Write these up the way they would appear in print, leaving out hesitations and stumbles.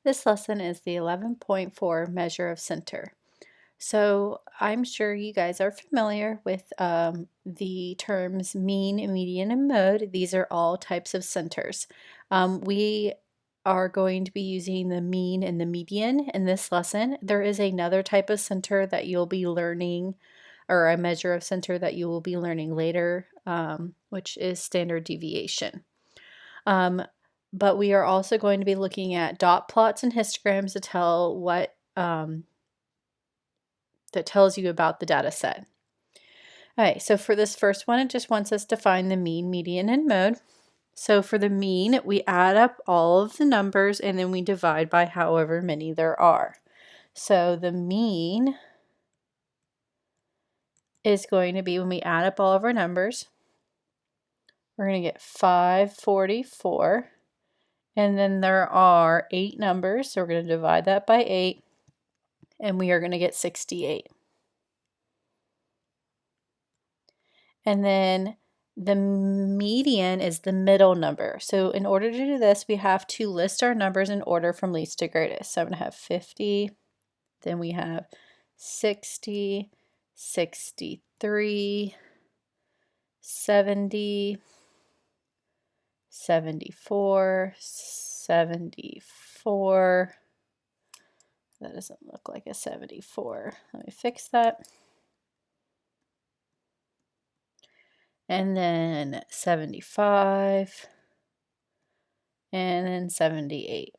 This lesson is the 11.4 measure of center. So I'm sure you guys are familiar with the terms mean, median, and mode. These are all types of centers. We are going to be using the mean and the median in this lesson. There is another type of center that you'll be learning, or a measure of center that you will be learning later, which is standard deviation. But we are also going to be looking at dot plots and histograms to tell what that tells you about the data set. All right, so for this first one, it just wants us to find the mean, median, and mode. So for the mean, we add up all of the numbers and then we divide by however many there are. So the mean is going to be, when we add up all of our numbers, we're going to get 544. And then there are 8 numbers, so we're going to divide that by 8, and we are going to get 68. And then the median is the middle number. So in order to do this, we have to list our numbers in order from least to greatest. So I'm going to have 50, then we have 60, 63, 70, 74, 74. That doesn't look like a 74. Let me fix that. And then 75, and then 78.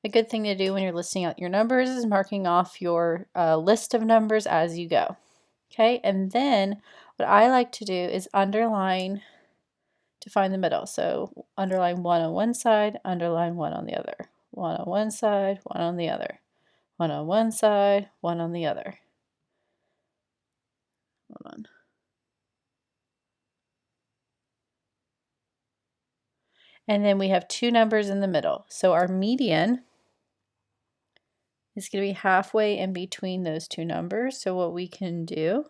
A good thing to do when you're listing out your numbers is marking off your list of numbers as you go. Okay, and then what I like to do is underline to find the middle. So underline 1 on one side, underline 1 on the other. 1 on one side, 1 on the other. 1 on one side, 1 on the other. Hold on. And then we have 2 numbers in the middle. So our median is going to be halfway in between those 2 numbers. So what we can do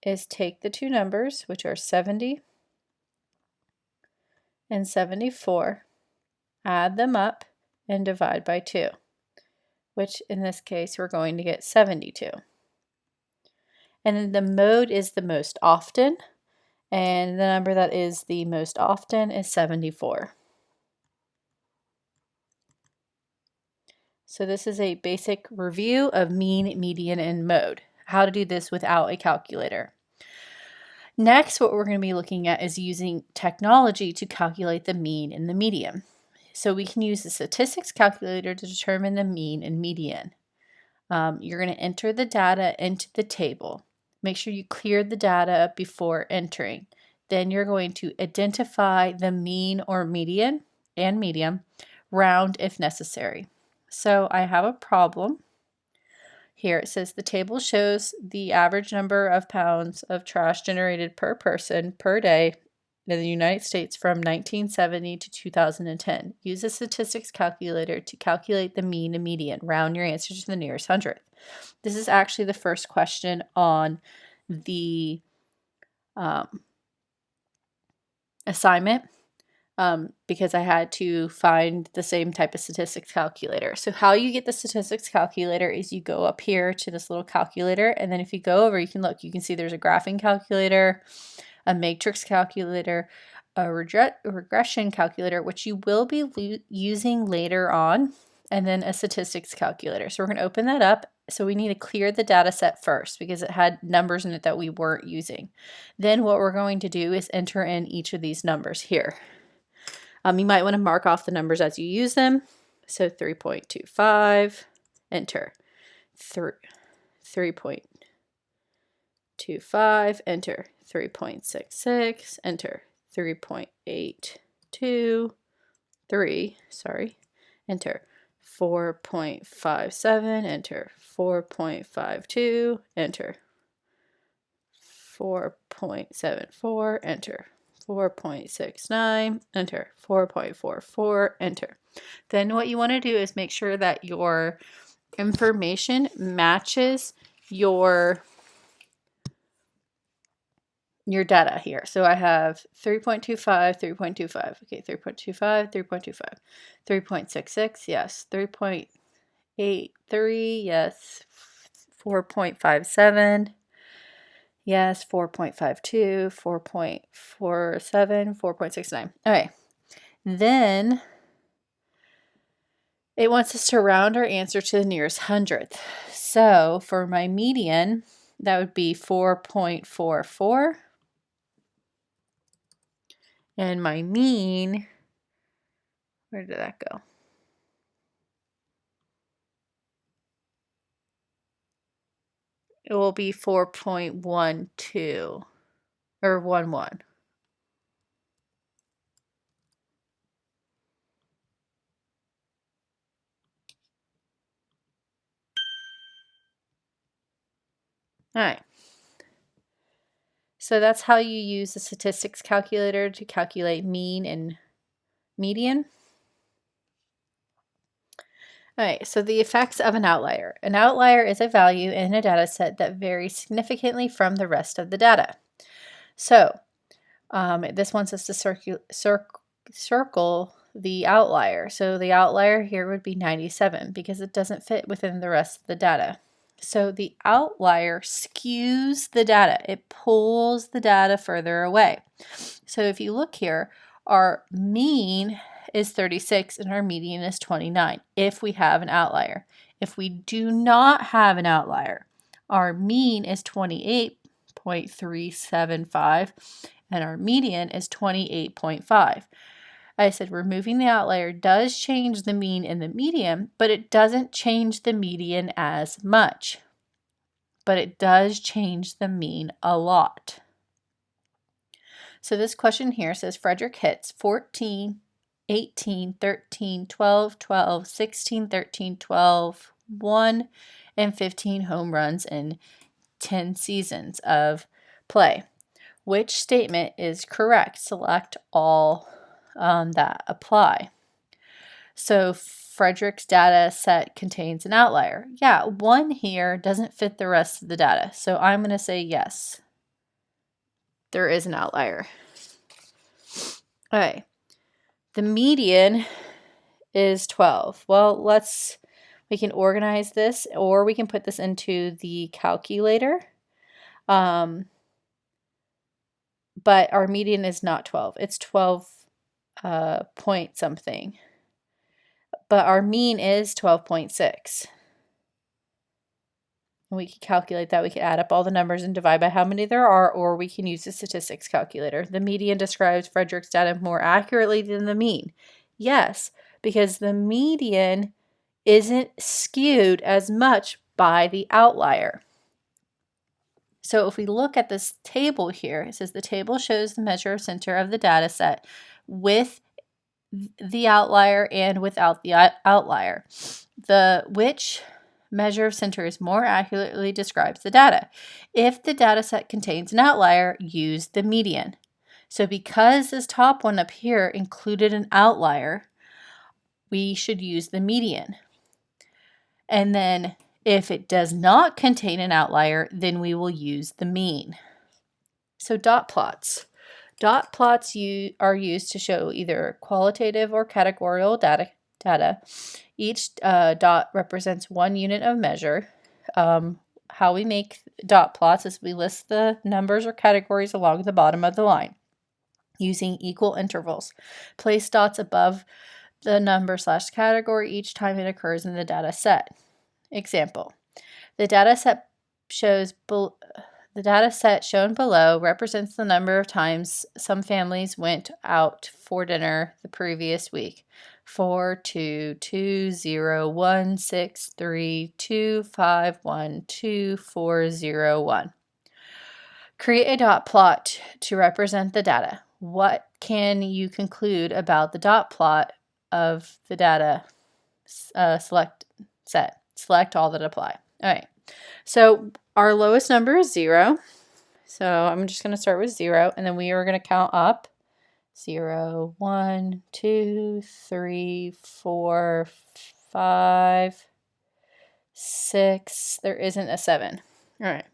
is take the 2 numbers, which are 70 and 74, add them up, and divide by 2, which in this case we're going to get 72. And then the mode is the most often, and the number that is the most often is 74. So this is a basic review of mean, median, and mode. How to do this without a calculator. Next, what we're going to be looking at is using technology to calculate the mean and the median. So we can use the statistics calculator to determine the mean and median. You're going to enter the data into the table. Make sure you clear the data before entering. Then you're going to identify the mean or median and median, round if necessary. So I have a problem. Here it says the table shows the average number of pounds of trash generated per person per day in the United States from 1970 to 2010. Use a statistics calculator to calculate the mean and median. Round your answer to the nearest hundredth. This is actually the first question on the assignment. Because I had to find the same type of statistics calculator. So how you get the statistics calculator is you go up here to this little calculator, and then if you go over, you can see there's a graphing calculator, a matrix calculator, a regression calculator, which you will be using later on, and then a statistics calculator. So we're going to open that up. So we need to clear the data set first because it had numbers in it that we weren't using. Then what we're going to do is enter in each of these numbers here. You might want to mark off the numbers as you use them. So 3.25, enter. 3.25, enter. 3.66, enter. 3.82, enter. 4.57, enter. 4.52, enter. 4.74, enter. 4.69, enter. 4.44, enter. Then what you want to do is make sure that your information matches your your data here. So I have 3.25, 3.25. Okay, 3.25, 3.25. 3.66, yes. 3.83, yes. 4.57, yes. 4.52, 4.47, 4.69. Okay. Then it wants us to round our answer to the nearest hundredth. So for my median, that would be 4.44. And my mean, where did that go? It will be 4.12 or 11. All right. So that's how you use the statistics calculator to calculate mean and median. All right, so the effects of an outlier. An outlier is a value in a data set that varies significantly from the rest of the data. So this wants us to circle the outlier. So the outlier here would be 97 because it doesn't fit within the rest of the data. So the outlier skews the data. It pulls the data further away. So if you look here, our mean is 36 and our median is 29 if we have an outlier. If we do not have an outlier, our mean is 28.375 and our median is 28.5. I said removing the outlier does change the mean and the median, but it doesn't change the median as much. But it does change the mean a lot. So this question here says Frederick hits 14, 18, 13, 12, 12, 16, 13, 12, 1, and 15 home runs in 10 seasons of play. Which statement is correct? Select all that apply. So Frederick's data set contains an outlier. Yeah, 1 here doesn't fit the rest of the data. So I'm going to say yes. There is an outlier. Okay. The median is 12. Well, we can organize this or we can put this into the calculator. But our median is not 12. It's 12 point something. But our mean is 12.6. And we can calculate that. We can add up all the numbers and divide by how many there are, or we can use the statistics calculator. The median describes Frederick's data more accurately than the mean. Yes, because the median isn't skewed as much by the outlier. So if we look at this table here, it says the table shows the measure of center of the data set with the outlier and without the outlier. Which measure of center is more accurately describes the data. If the data set contains an outlier, use the median. So because this top one up here included an outlier, we should use the median. And then if it does not contain an outlier, then we will use the mean. So dot plots. Dot plots are used to show either qualitative or categorical data. Each dot represents one unit of measure. How we make dot plots is we list the numbers or categories along the bottom of the line using equal intervals. Place dots above the number/category each time it occurs in the data set. Example, the data set shown below represents the number of times some families went out for dinner the previous week. 4, 2, 2, 0, 1, 6, 3, 2, 5, 1, 2, 4, 0, 1. Create a dot plot to represent the data. What can you conclude about the dot plot of the data select set? Select all that apply. All right. So our lowest number is 0. So I'm just going to start with 0, and then we are going to count up. 0, 1, 2, 3, 4, 5, 6. There isn't a 7. All right.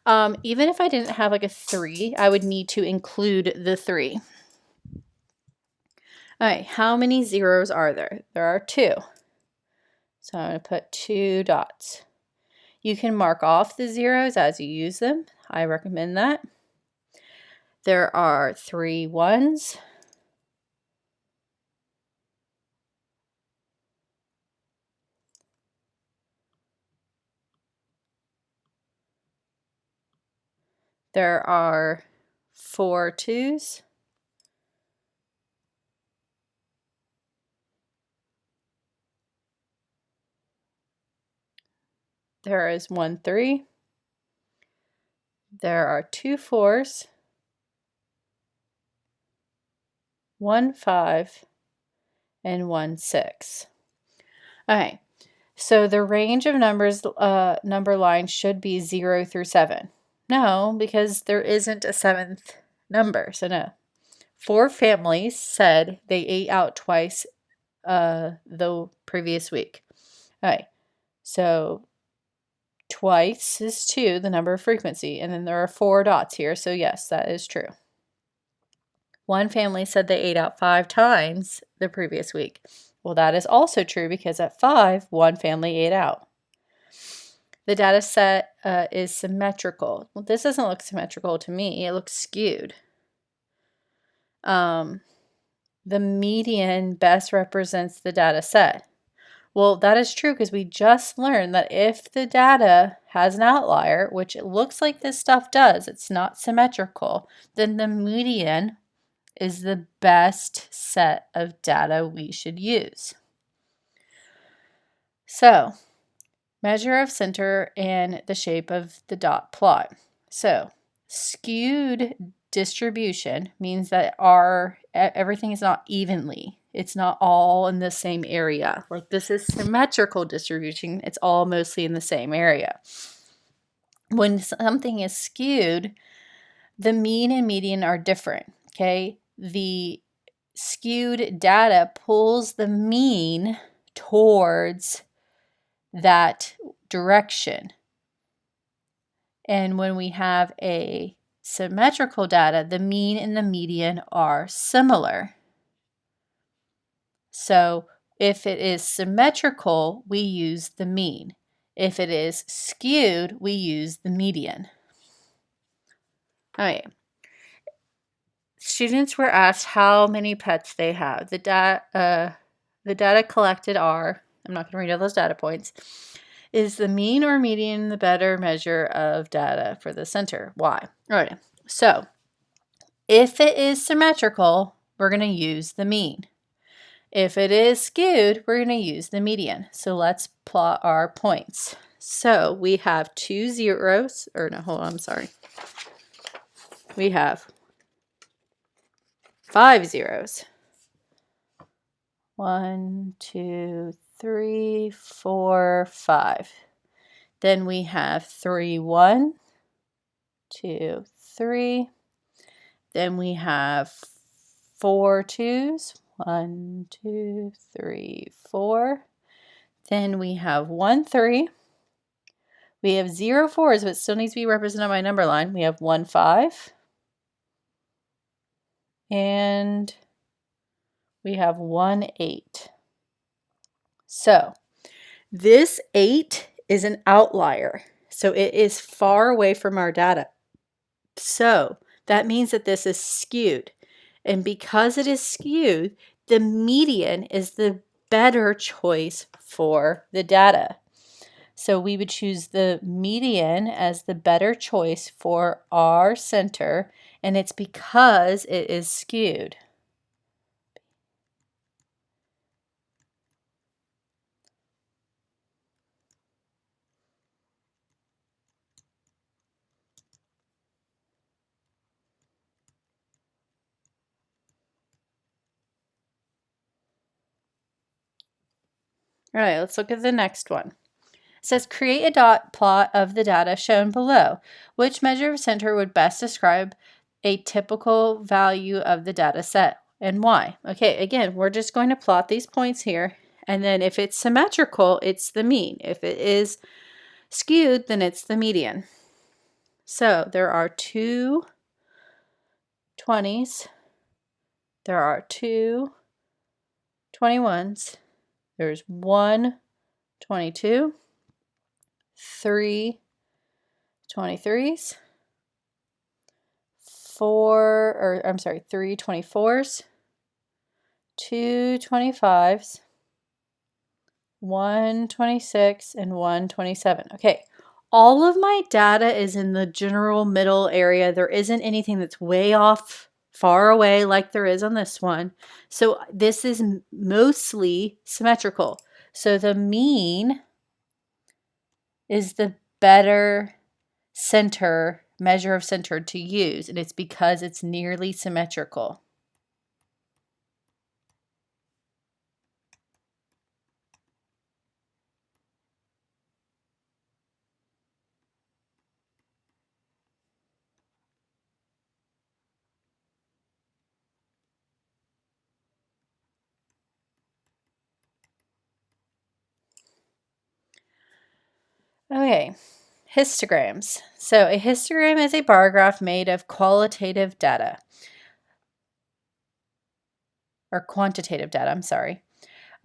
Even if I didn't have like a 3, I would need to include the 3. All right, how many zeros are there? There are 2. So I'm going to put 2 dots. You can mark off the zeros as you use them. I recommend that. There are 3 ones. There are 4 twos. There is 1 3. There are 2 4s, 1 5, and 1 6. Okay, so the range of numbers, number line should be 0 through 7. No, because there isn't a 7th number, so no. 4 families said they ate out twice the previous week. All right, so twice is 2, the number of frequency, and then there are 4 dots here, so yes, that is true. 1 family said they ate out 5 times the previous week. Well, that is also true because at 5, 1 family ate out. The data set is symmetrical. Well, this doesn't look symmetrical to me. It looks skewed. The median best represents the data set. Well, that is true because we just learned that if the data has an outlier, which it looks like this stuff does, it's not symmetrical, then the median is the best set of data we should use. So, measure of center and the shape of the dot plot. So, skewed distribution means that everything is not evenly. It's not all in the same area. Like this is symmetrical distribution. It's all mostly in the same area. When something is skewed, the mean and median are different, okay? The skewed data pulls the mean towards that direction. And when we have a symmetrical data, the mean and the median are similar. So if it is symmetrical, we use the mean. If it is skewed, we use the median. All right. Students were asked how many pets they have. The data collected are, I'm not going to read all those data points. Is the mean or median the better measure of data for the center? Why? All right. So if it is symmetrical, we're going to use the mean. If it is skewed, we're going to use the median. So let's plot our points. So we have 2 zeros, or no, hold on, I'm sorry. We have 5 zeros. 1, 2, 3, 4, 5. Then we have 3, 1, 2, 3. Then we have 4 twos. 1, 2, 3, 4. Then we have 1 3. We have 0 4s, but it still needs to be represented by number line. We have 1 5. And we have 1 8. So this 8 is an outlier. So it is far away from our data. So that means that this is skewed. And because it is skewed, the median is the better choice for the data. So we would choose the median as the better choice for our center, and it's because it is skewed. All right, let's look at the next one. It says create a dot plot of the data shown below. Which measure of center would best describe a typical value of the data set and why? Okay, again, we're just going to plot these points here, and then if it's symmetrical, it's the mean. If it is skewed, then it's the median. So there are two 20s, there are two 21s, there's one 22, three 23s, three 24s, two 25s, one 26, and one 27. Okay, all of my data is in the general middle area. There isn't anything that's way off, far away like there is on this one. So this is mostly symmetrical. So the mean is the better measure of center to use, and it's because it's nearly symmetrical. Okay, histograms. So a histogram is a bar graph made of qualitative data, or quantitative data, I'm sorry.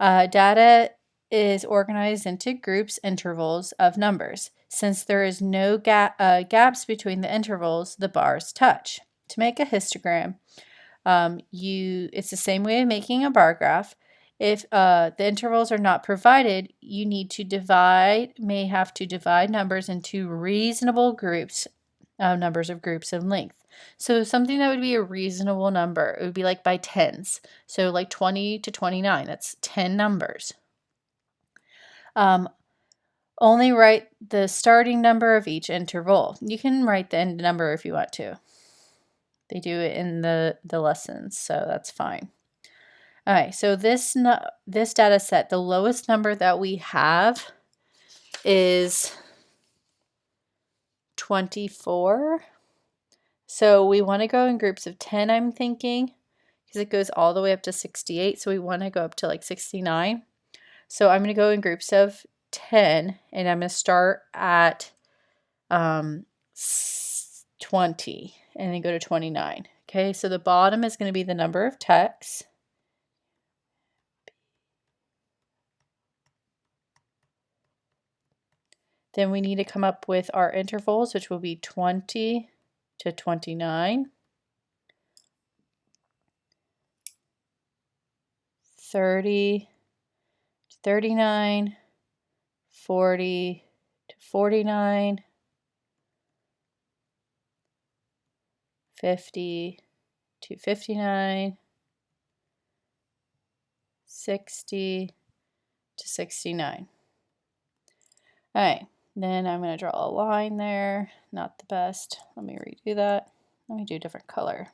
Data is organized into groups intervals of numbers. Since there is no gaps between the intervals, the bars touch. To make a histogram, it's the same way of making a bar graph. If the intervals are not provided, you may have to divide numbers into reasonable groups, numbers of groups in length. So something that would be a reasonable number, it would be like by tens. So like 20 to 29, that's 10 numbers. Only write the starting number of each interval. You can write the end number if you want to. They do it in the lessons, so that's fine. All right, so this data set, the lowest number that we have is 24. So we want to go in groups of 10, I'm thinking, because it goes all the way up to 68. So we want to go up to like 69. So I'm going to go in groups of 10, and I'm going to start at 20 and then go to 29. Okay, so the bottom is going to be the number of texts. Then we need to come up with our intervals, which will be 20 to 29, 30 to 39, 40 to 49, 50 to 59, 60 to 69. All right, then I'm going to draw a line there. Not the best. Let me redo that. Let me do a different color.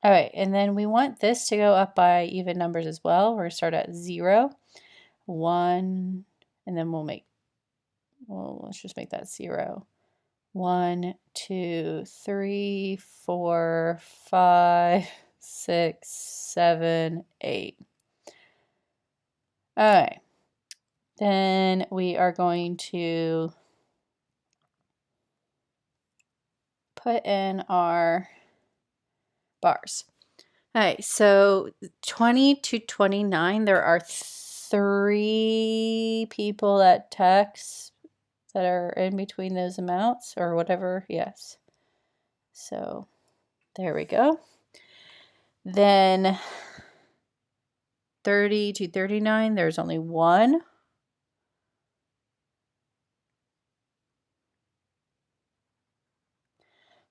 All right, and then we want this to go up by even numbers as well. We're going to start at 0, 1, and then let's just make that 0. 1, 2, 3, 4, 5, 6, 7, 8. All right, then we are going to put in our bars. All right, so 20 to 29, there are 3 people that text that are in between those amounts or whatever. Yes. So there we go. Then 30 to 39, there's only 1.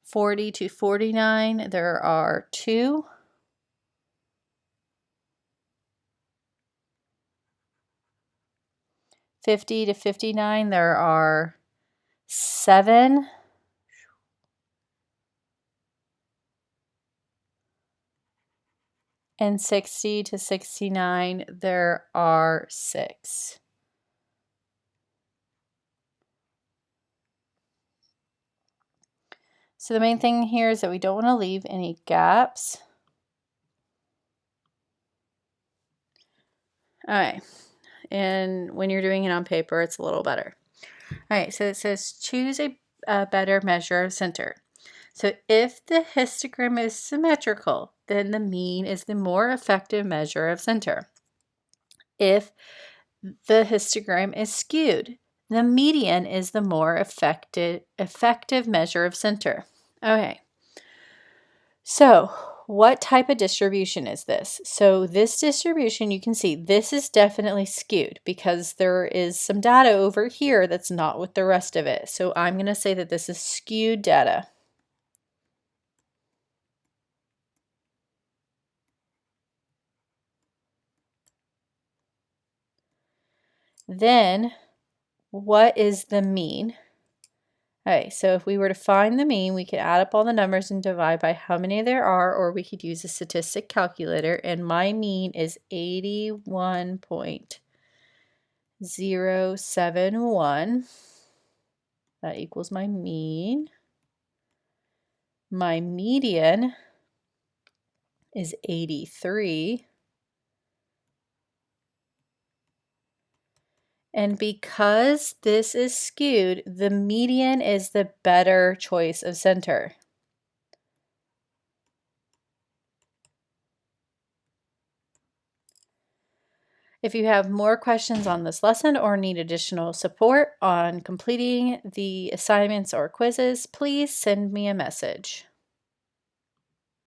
'40 to 49, there are 2. 50 to 59, there are 7. And 60 to 69, there are 6. So the main thing here is that we don't want to leave any gaps. All right, and when you're doing it on paper, it's a little better. All right, so it says choose a better measure of center. So if the histogram is symmetrical, then the mean is the more effective measure of center. If the histogram is skewed, the median is the more effective measure of center. Okay. So what type of distribution is this? So this distribution, you can see this is definitely skewed because there is some data over here that's not with the rest of it. So I'm going to say that this is skewed data. Then what is the mean? Okay, so if we were to find the mean, we could add up all the numbers and divide by how many there are, or we could use a statistic calculator, and my mean is 81.071. That equals my mean. My median is 83. And because this is skewed, the median is the better choice of center. If you have more questions on this lesson or need additional support on completing the assignments or quizzes, please send me a message.